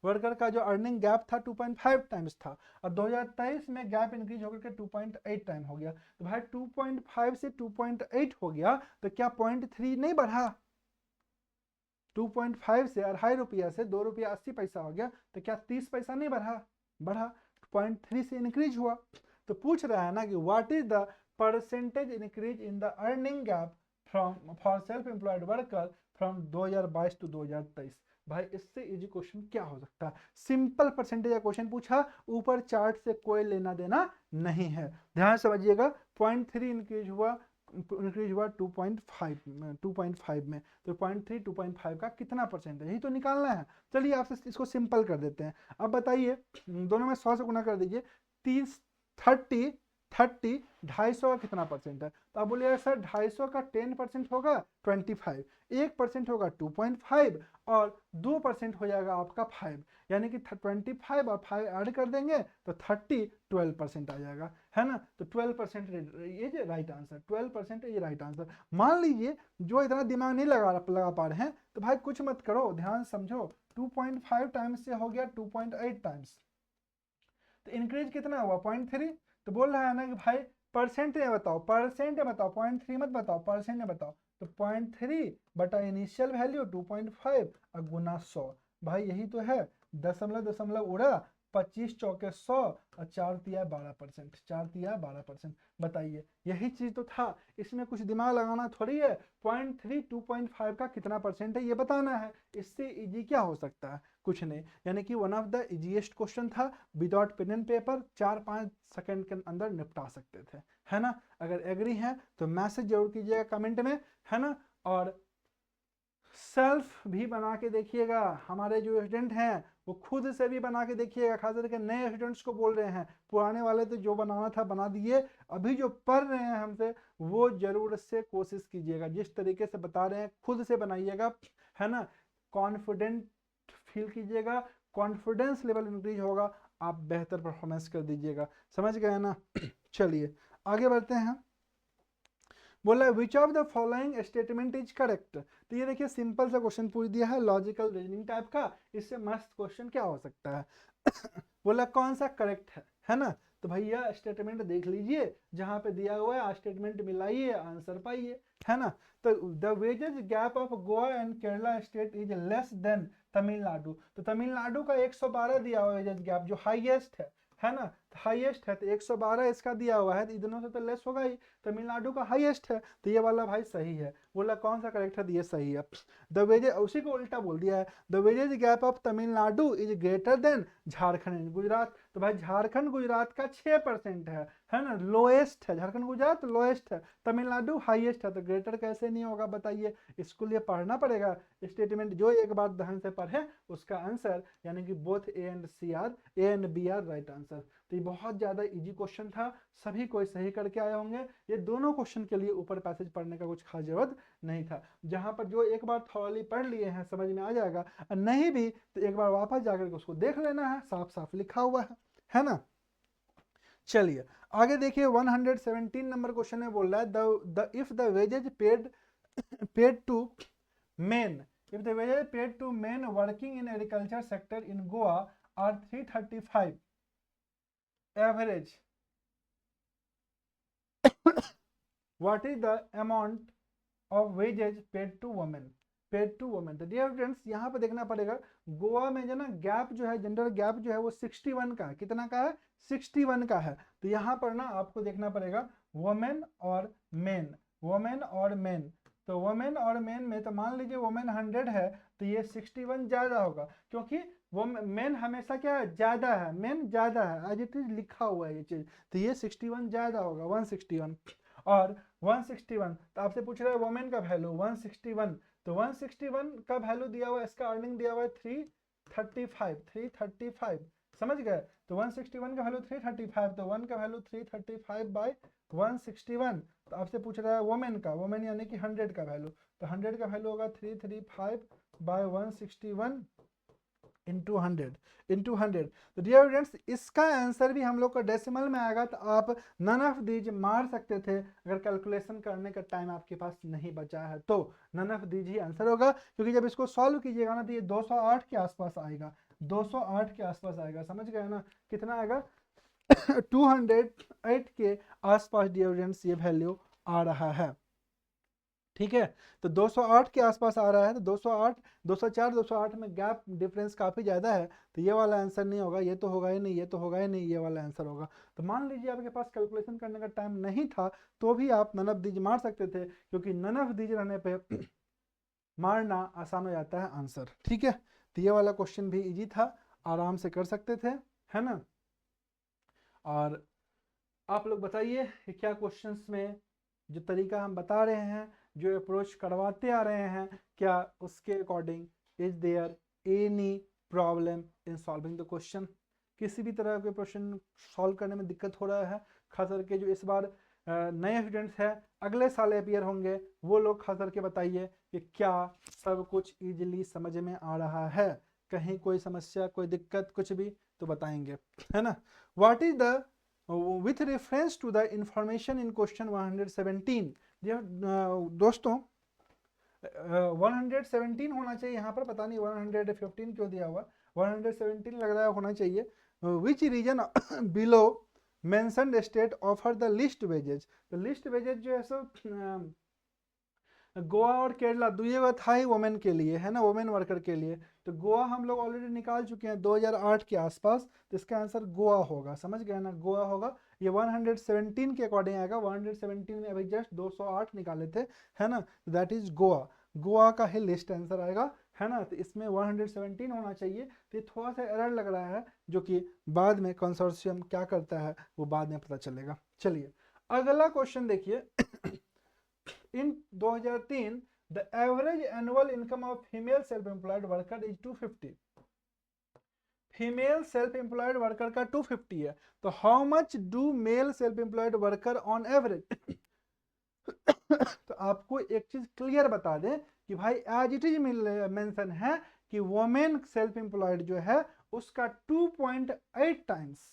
वर्कर का जो अर्निंग गैप था 2.5 टाइम्स था, और 2023 में गैप इंक्रीज होकर के 2.8 टाइम हो गया। तो भाई 2.5 से 2.8 हो गया तो क्या 0.3 नहीं बढ़ा, 2.5 से 2.5 रुपया से 2 रुपया 80 पैसा हो गया, तो क्या 30 पैसा नहीं बढ़ा 0.3 से इंक्रीज हुआ। तो पूछ रहा है ना कि what is the percentage increase in the earning gap from for self employed worker from 2022 to 2023। भाई इससे इजी क्वेश्चन क्या हो सकता है, सिंपल परसेंटेज का क्वेश्चन पूछा, ऊपर चार्ट से कोई लेना देना नहीं है। ध्यान समझिएगा 0.3 इंक्रीज हुआ 2.5 में, तो 0.3 2.5 का कितना परसेंट है, यही तो निकालना है। चलिए आपसे इसको सिंपल कर देते हैं। अब बताइए दोनों में 100 से गुना कर दीजिए, 30 30 250 का कितना परसेंट है। तो आप बोलिएगा सर 250 का 10% होगा 25, 1% होगा 2.5, और 2% हो जाएगा आपका 5, यानी कि 25 और 5 ऐड कर देंगे तो 12% आ जाएगा, है ना। तो 12% ये जो राइट आंसर, 12% ये राइट आंसर। मान लीजिए जो इतना दिमाग नहीं लगा पा रहे हैं तो भाई कुछ मत करो, ध्यान समझो, 2.5 टाइम्स से हो गया 2.8 टाइम्स, तो इंक्रीज कितना हुआ 0.3। तो बोल रहा है ना कि भाई परसेंट में बताओ, परसेंट में बताओ, 0.3 मत बताओ, परसेंट में बताओ। तो 0.3 बटा इनिशियल वैल्यू 2.5 और गुना 100, भाई यही तो है, दशमलव दशमलव उड़ा, 25 चौके 100 और 4 तिया 12%, 4 तिया 12%। बताइए यही चीज तो था, इसमें कुछ दिमाग लगाना थोड़ी है। 0.3 2.5 का कितना परसेंट है ये बताना है, इससे इजी क्या हो सकता है, कुछ नहीं। यानी कि one of the easiest question था, without pen and paper 4-5 second के अंदर निपटा सकते थे, है ना। अगर एग्री हैं तो मैसेज जरूर कीजिएगा कमेंट में, है ना। और सेल्फ भी बना के देखिएगा, हमारे जो स्टूडेंट हैं वो खुद से भी बना के देखिएगा, खास करके नए स्टूडेंट्स को बोल रहे हैं, पुराने वाले तो जो बनाना था बना दिए, अभी जो पढ़ रहे हैं हमसे वो जरूर से कोशिश कीजिएगा, जिस तरीके से बता रहे हैं खुद से बनाइएगा, है ना। कॉन्फिडेंट फील कीजिएगा, कॉन्फिडेंस लेवल इंक्रीज होगा, आप बेहतर परफॉर्मेंस कर दीजिएगा, समझ गए ना। चलिए आगे बढ़ते हैं। बोला which of the following statement is correct. तो ये देखिए सिंपल सा क्वेश्चन पूछ दिया है, लॉजिकल रीजनिंग टाइप का, इससे मस्त क्वेश्चन क्या हो सकता है। बोला कौन सा करेक्ट है ना। तो भैया स्टेटमेंट देख लीजिए, जहां पे दिया हुआ है स्टेटमेंट मिलाइए, आंसर पाइए, है ना। तो the wages gap of Goa and Kerala state is less than Tamil Nadu. तो तमिलनाडु का 112 दिया हुआ वेजेज गैप जो हाईएस्ट है ना, हाईएस्ट है, तो 112 इसका दिया हुआ है, तो इधरों से तो लेस होगा ही, तमिलनाडु का हाईएस्ट है, तो ये वाला भाई सही है। बोला कौन सा करेक्ट है, ये सही है। द वेजेज, उसी को उल्टा बोल दिया है, the wages gap of Tamil Nadu is greater than Jharkhand and Gujarat. तो भाई झारखंड गुजरात का 6% है ना, लोएस्ट है, झारखंड गुजरात लोएस्ट है, तमिलनाडु हाईएस्ट है, तो ग्रेटर कैसे नहीं होगा बताइए। इसको लिए पढ़ना पड़ेगा स्टेटमेंट, जो एक बार ध्यान से पढ़े उसका आंसर, यानी कि both A and C are, A and B are right answer. तो ये बहुत ज्यादा इजी क्वेश्चन था, सभी कोई सही करके आए होंगे। ये दोनों क्वेश्चन के लिए ऊपर पैसेज पढ़ने का कुछ खास जरूरत नहीं था, जहां पर जो एक बार थॉरली पढ़ लिए हैं समझ में आ जाएगा, नहीं भी तो एक बार वापस जाकर के उसको देख लेना है, साफ साफ लिखा हुआ है ना। चलिए आगे देखिए 117 नंबर क्वेश्चन में बोल रहा है the if the wages paid to men, if the wages paid to men working in agriculture sector in Goa are 335 average, what is the amount of wages paid to women, paid to women. तो dear friends यहाँ पे देखना पड़ेगा, गोवा में जो ना gap जो है, जेंडर गैप जो है वो 61 का है, कितना का है 61 का है। तो यहाँ पर ना आपको देखना पड़ेगा वुमेन और मेन, वुमेन और मेन। तो वुमेन और मेन में तो मान लीजिए वुमेन 100 है तो ये 61 ज्यादा होगा, क्योंकि वो मेन हमेशा क्या है ज्यादा है, मेन ज्यादा है, एज इट इज लिखा हुआ है ये चीज, तो ये 61 ज्यादा होगा 161। और 161 तो आपसे पूछ रहा है वुमेन का वैल्यू 161, तो 161 का वैल्यू दिया हुआ है, इसका अर्निंग दिया हुआ है 335, समझ गए। तो 161 का वैल्यू 335, तो 1 का वैल्यू 335 बाय 161। तो आपसे पूछ रहा है वुमेन का, वुमेन यानी कि 100 का वैल्यू, तो 100 का वैल्यू होगा 335 बाय 161 इंटू 100। तो डियर फ्रेंड्स इसका आंसर भी हम लोग का डेसिमल में आएगा, तो आप नन ऑफ दीज मार सकते थे, अगर कैलकुलेशन करने का टाइम आपके पास नहीं बचा है तो नन ऑफ दीज ही आंसर होगा, क्योंकि जब इसको सॉल्व कीजिएगा ना तो ये 208 के आसपास आएगा, 208 के आसपास आएगा, समझ गए ना, कितना आएगा 208 के आसपास डियर फ्रेंड्स ये वैल्यू आ रहा है, ठीक है। तो 208 के आसपास आ रहा है, तो 208 204 208 में गैप डिफरेंस काफ़ी ज़्यादा है, तो ये वाला आंसर नहीं होगा, ये तो होगा ही नहीं, ये तो होगा ही नहीं, ये वाला आंसर होगा। तो मान लीजिए आपके पास कैलकुलेशन करने का टाइम नहीं था तो भी आप नन ऑफ दीज मार सकते थे, क्योंकि नन ऑफ दीज रहने पे मारना आसान हो जाता है आंसर, ठीक है। तो ये वाला क्वेश्चन भी इजी था, आराम से कर सकते थे, है ना। और आप लोग बताइए कि क्या क्वेश्चंस में जो तरीका हम बता रहे हैं, जो अप्रोच करवाते आ रहे हैं, क्या उसके according is there any problem in solving the question, किसी भी तरह के क्वेश्चन सॉल्व करने में दिक्कत हो रहा है, खास करके जो इस बार नए स्टूडेंट्स हैं, अगले साल अपियर होंगे, वो लोग खास करके बताइए कि क्या सब कुछ इजीली समझ में आ रहा है, कहीं कोई समस्या कोई दिक्कत कुछ भी तो बताएंगे, है ना। What is the with reference to the information in question 117, दोस्तों 117 होना चाहिए यहाँ पर, पता नहीं 115 क्यों दिया हुआ, 117 लग रहा है होना चाहिए। Which region below mentioned state offer the list wages, तो लिस्ट वेजेज जो है सो गोवा और केरला दुए था ही वोमेन के लिए, है ना, वोमेन वर्कर के लिए। तो गोवा हम लोग ऑलरेडी निकाल चुके हैं 2008 के आसपास, तो इसका आंसर गोवा होगा, समझ गए ना, गोवा होगा। ये 117 के अकॉर्डिंग आएगा, 117 में अभी जस्ट 208 निकाले थे, है ना, दैट इज गोवा, गोवा का ही लिस्ट आंसर आएगा, है ना। तो इसमें 117 होना चाहिए, तो ये थोड़ा सा एरर लग रहा है, जो कि बाद में कंसोर्शियम क्या करता है वो बाद में पता चलेगा। चलिए अगला क्वेश्चन देखिए। In 2003, the average annual income of female self-employed worker is 250. Female self employed worker का 250 है, तो how much do male self employed worker on average. तो आपको एक चीज क्लियर बता दें कि भाई एज इट इज मेंशन है कि वोमेन सेल्फ एम्प्लॉयड जो है उसका 2.8 टाइम्स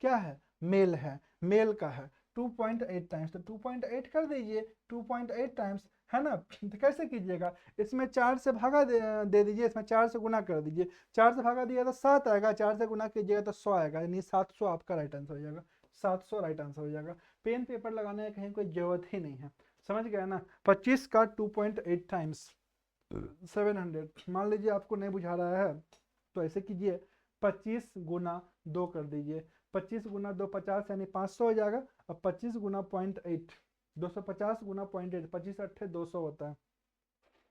क्या है, मेल है, मेल का है 2.8 टाइम्स, तो 2.8 कर दीजिए, 2.8 टाइम्स, है ना। तो कैसे कीजिएगा, इसमें 4 से भागा दे दीजिए, इसमें 4 से गुना कर दीजिए, 4 से भागा दिया तो 7 आएगा, 4 से गुना कीजिएगा तो 100 आएगा, यानी 700 आपका राइट आंसर हो जाएगा, 700 राइट आंसर हो जाएगा। पेन पेपर लगाने की कहीं कोई जरूरत ही नहीं है, समझ गया ना। 25 का 2.8 टाइम्स 700, मान लीजिए आपको नहीं बुझा रहा है तो ऐसे कीजिए, 25 गुना 2 कर दीजिए, 25 गुना 2 50, यानी 500 हो जाएगा। अब 25 गुना 0.8 250 गुना 0.8, 25 अट्ठे 200 होता है,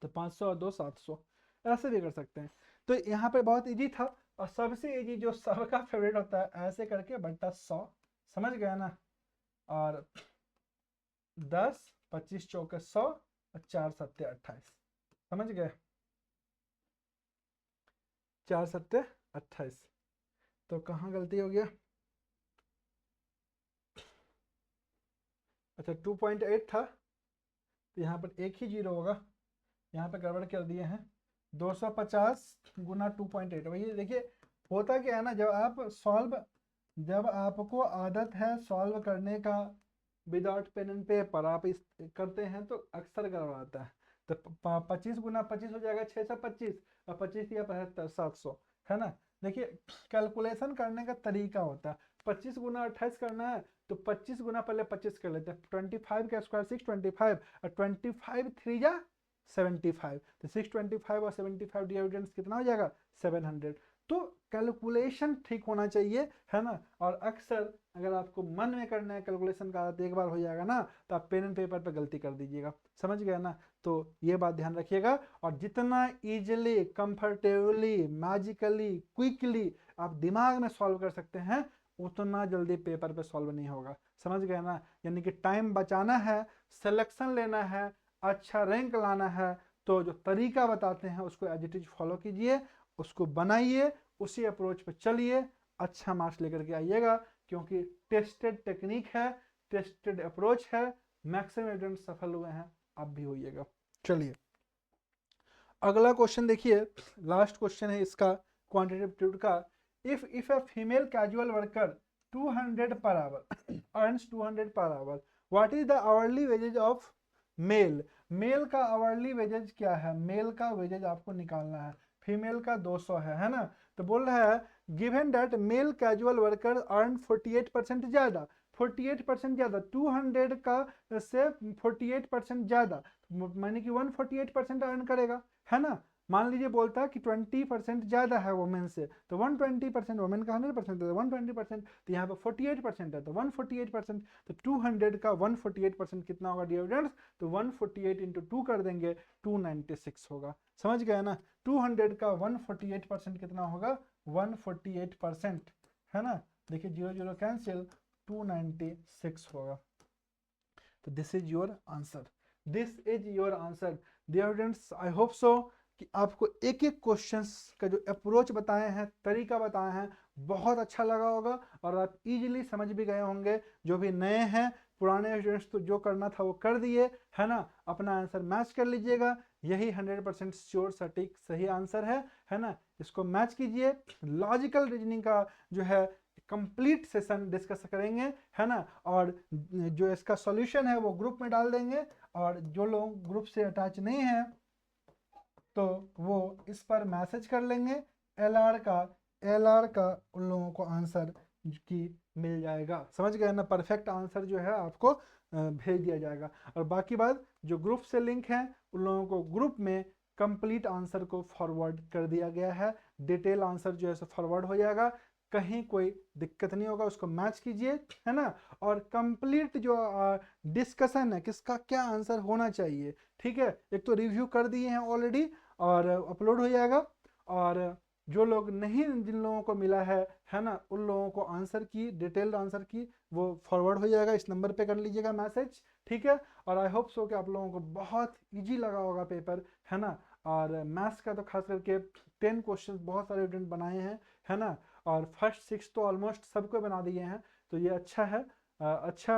तो 500 और 2 700, ऐसे भी कर सकते हैं। तो यहाँ पे बहुत इजी था, और सबसे इजी जो सबका फेवरेट होता है, ऐसे करके बट्टा 100, समझ गया ना। और 10 25 चौके 100 और 4 सत्ते 28, समझ गए, 4 सत्ते 28। तो कहाँ गलती हो गया, अच्छा 2.8 था, तो यहाँ पर एक ही जीरो होगा, यहाँ पे गड़बड़ कर दिए हैं। 250 गुना 2.8, वही देखिए होता क्या है ना, जब आपको आदत है सॉल्व करने का विदाउट पेन एंड पेपर, आप इस करते हैं तो अक्सर गड़बड़ाता है। तो 25 गुना 25 हो जाएगा 625, और 25 या 75 700, है ना। देखिए कैलकुलेशन करने का तरीका होता है, 25 गुना 28 करना है तो 25 गुना पहले 25 कर लेते हैं, 25 का स्क्वायर 625, और 25 3 जा 75, तो 625 और 75 डिविडेंड्स कितना हो जाएगा 700। तो कैलकुलेशन ठीक होना चाहिए, है ना। और अक्सर अगर आपको मन में करना है कैलकुलेशन का, तो एक बार हो जाएगा ना, तो आप पेन एंड पेपर पे गलती कर दीजिएगा, समझ गए ना। तो ये बात ध्यान रखिएगा, और जितना इजीली कंफर्टेबली मैजिकली क्विकली आप दिमाग में सॉल्व कर सकते हैं, उतना जल्दी पेपर पे सॉल्व नहीं होगा, समझ गए ना। यानी कि टाइम बचाना है, सिलेक्शन लेना है, अच्छा रैंक लाना है, तो जो तरीका बताते हैं उसको एज इट इज फॉलो कीजिए, उसको बनाइए, उसी अप्रोच पे चलिए, अच्छा मार्क्स लेकर के आइएगा, क्योंकि टेस्टेड टेक्निक है, टेस्टेड अप्रोच है, मैक्सिमम स्टूडेंट सफल हुए हैं, आप भी होइएगा। चलिए अगला क्वेश्चन देखिए, लास्ट क्वेश्चन है इसका क्वांटिटेटिव एप्टीट्यूड का। If a female casual worker 200 per hour earns 200 per hour, what is the hourly wages of male. Male का आवरली वेजेज क्या है, मेल का वेजेज आपको निकालना है, फीमेल का 200 है ना। तो बोल रहा है given that male casual worker earn 48% ज़्यादा, 48% ज़्यादा 200 का से 48% ज़्यादा, माने कि 148% अर्न करेगा, है ना। मान लीजिए बोलता है कि 20% ज़्यादा है वुमेन से, तो 120%, वुमेन का 100% है 120%, तो यहाँ पे 48% है तो 148%, तो 200 का 148% कितना होगा डिविडेंड्स, तो 148 इंटू 2 कर देंगे 296 होगा, समझ गए ना। 200 का 148% कितना होगा 148%, है ना। देखिए 0 0 कैंसिल, 296 होगा। तो this is your answer, this is your answer dear students. I hope so कि आपको एक एक क्वेश्चंस का जो अप्रोच बताए हैं, तरीका बताए हैं, बहुत अच्छा लगा होगा, और आप इजीली समझ भी गए होंगे। जो भी नए हैं पुराने स्टूडेंट्स तो जो करना था वो कर दिए, है ना, अपना आंसर मैच कर लीजिएगा, यही 100% श्योर सटीक सही आंसर है ना। इसको मैच कीजिए, लॉजिकल रीजनिंग का जो है कंप्लीट सेशन डिस्कस करेंगे, है ना, और जो इसका सॉल्यूशन है वो ग्रुप में डाल देंगे, और जो लोग ग्रुप से अटैच नहीं है तो वो इस पर मैसेज कर लेंगे, एल आर का उन लोगों को आंसर की मिल जाएगा। समझ गए ना, परफेक्ट आंसर जो है आपको भेज दिया जाएगा। और बाकी बात, जो ग्रुप से लिंक है उन लोगों को ग्रुप में कंप्लीट आंसर को फॉरवर्ड कर दिया गया है, डिटेल आंसर जो है सो फॉरवर्ड हो जाएगा, कहीं कोई दिक्कत नहीं होगा, उसको मैच कीजिए, है ना। और कंप्लीट जो डिस्कशन है किसका क्या आंसर होना चाहिए, ठीक है, एक तो रिव्यू कर दिए हैं ऑलरेडी और अपलोड हो जाएगा, और जो लोग नहीं, जिन लोगों को मिला है ना, उन लोगों को आंसर की डिटेल्ड आंसर की वो फॉरवर्ड हो जाएगा, इस नंबर पे कर लीजिएगा मैसेज, ठीक है। और आई होप सो कि आप लोगों को बहुत इजी लगा होगा पेपर, है ना। और मैथ्स का तो खास करके 10 क्वेश्चन बहुत सारे स्टूडेंट बनाए हैं, है ना, और फर्स्ट 6 तो ऑलमोस्ट सबको बना दिए हैं, तो ये अच्छा है, अच्छा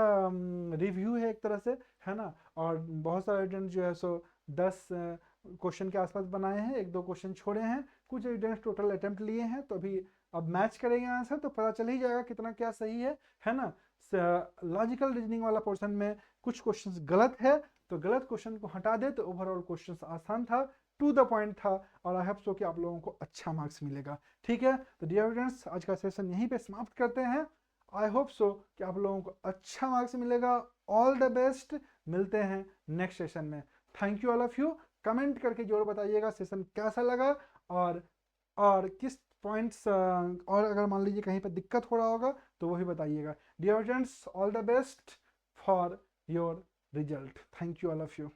रिव्यू है एक तरह से, है ना। और बहुत सारे स्टूडेंट जो है सो 10 क्वेश्चन के आसपास बनाए हैं, 1-2 क्वेश्चन छोड़े हैं, कुछ स्टूडेंट्स टोटल अटेम्प्ट लिए हैं, तो अभी अब मैच करेंगे आंसर तो पता चल ही जाएगा कितना क्या सही है ना। लॉजिकल रीजनिंग वाला पोर्शन में कुछ क्वेश्चंस गलत है, तो गलत क्वेश्चन को हटा दे तो ओवरऑल क्वेश्चंस आसान था, टू द पॉइंट था, और आई होप सो कि आप लोगों को अच्छा मार्क्स मिलेगा, ठीक है। तो डियर स्टूडेंट्स, आज का सेशन यहीं पे समाप्त करते हैं। आई होप सो कि आप लोगों को अच्छा मार्क्स मिलेगा, ऑल द बेस्ट, मिलते हैं नेक्स्ट सेशन में। Thank you all of you, comment करके जरूर बताइएगा सेशन कैसा लगा, और किस पॉइंट्स, और अगर मान लीजिए कहीं पर दिक्कत हो रहा होगा तो वो भी बताइएगा। Dear students, all the best for your result. Thank you all of you.